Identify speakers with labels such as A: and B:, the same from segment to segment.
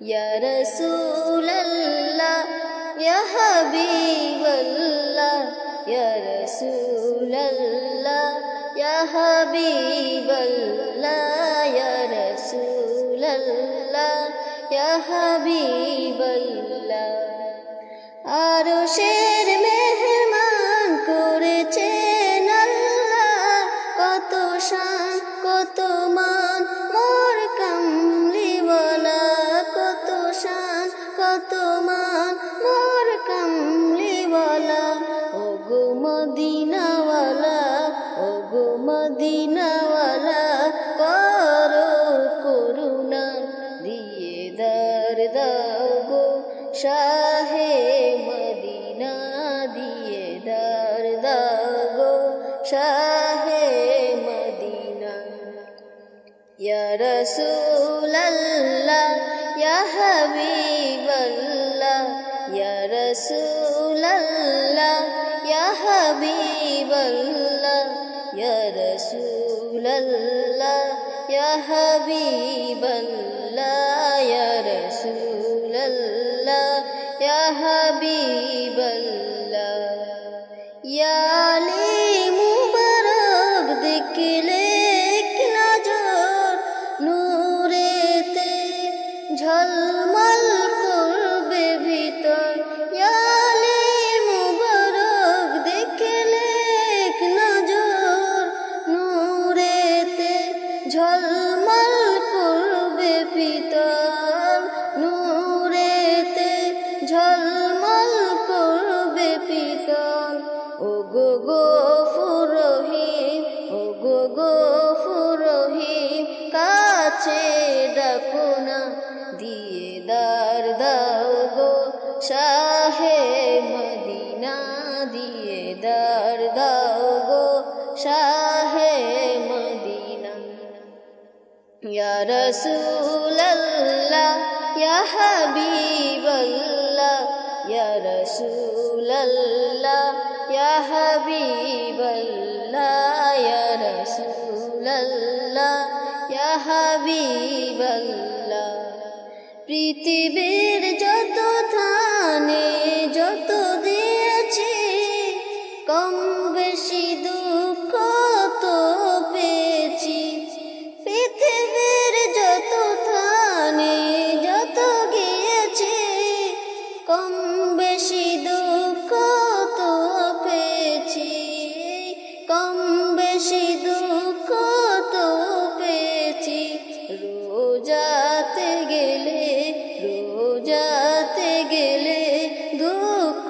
A: या रसूल अल्लाह या हबीब अल्लाह या रसूल अल्लाह या हबीब अल्लाह या रसूल अल्लाह या हबीब अल्लाह আরশের মেহমান করেছেন আল্লাহ কত শান কত মান মোর কামলিওয়ালা কত শান কত মান মোর কামলিওয়ালা ও গো মদিনাওয়ালা ও গো মদিনাওয়ালা করো করুণা দিয়ে দার দাও গো শাহে মদিনা দিয়ে দার দাও গো শাহে মদিনা ইয়া রাসূল আল্লাহ ইয়া হাবিব আল্লাহ ইয়া রাসূল আল্লাহ ইয়া হাবিব আল্লাহ ইয়া রাসূল আল্লাহ ইয়া হাবিব আল্লাহ ইয়া রাসূল আল্লাহ ইয়া হাবিব আল্লাহ ইয়া আলী মুবারক দেখলে এক নজর নূরেতে ঝলমল করবে ভিতর ইয়া আলী মুবারক দেখলে এক নজর নূরেতে ঝলমল করবে ভিতর নূরেতে ঝলমল করবে পিতল ও গো গফুর রহিম ও গো গফুর রহিম কাছে ডাকো না দিয়ে দার দাও গো শাহে মদিনা দিয়ে দার দাও গো শাহে মদিনা ইয়া রাসূল আল্লাহ ইয়া হাবিব আল্লাহ ইয়া রাসূল আল্লাহ ইয়া হাবিব আল্লাহ ইয়া রাসূল আল্লাহ ইয়া হাবিব আল্লাহ পৃথিবীর যত ধানে যত দিয়েছি কম বেশি দুঃখ তো পেয়েছি পৃথিবীর যত ধানে যত গিয়েছি কম বেশি দুঃখ তো পেয়েছি কম বেশি দুঃখ তো পেয়েছি রোজাতে গেলে দুঃখ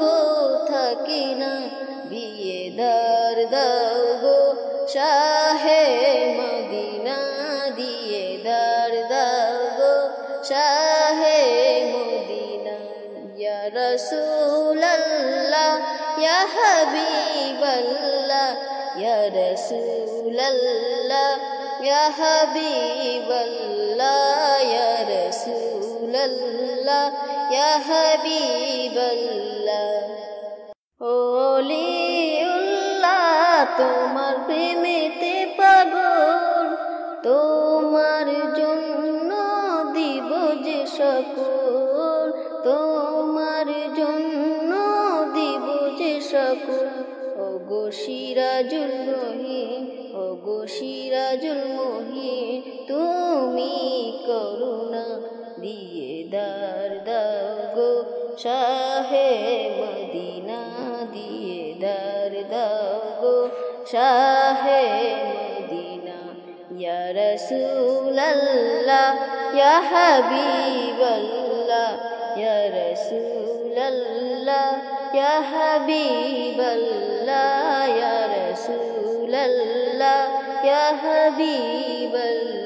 A: থাকে না দিয়ে দার দাও গো শাহে মদিনা দিয়ে দার দাও গো শাহে মদিনা ইয়া রাসূল আল্লাহ ইয়া হাবিব আল্লাহ ইয়া রাসূল আল্লাহ ইয়া হাবিব আল্লাহ ইয়া রাসূল আল্লাহ ইয়া হাবিব আল্লাহ ওলিউল্লাহ তোমার প্রেমেতে পাগল তোমার জন্য দিব যে সকল তোমার জন্য দিব যে সকল ওগো সিরাজুল মহিন ওগো সিরাজুল মহিন তুমি করুণা দিয়ে দার দাও গো শাহে মদিনা দিয়ে দার দাও গো শাহে মদিনা ইয়া রাসূল আল্লাহ ইয়া হাবিব আল্লাহ ইয়া রাসূল আল্লাহ ইয়া হাবিব আল্লাহ ইয়া রাসূল আল্লাহ ইয়া হাবিব আল্লাহ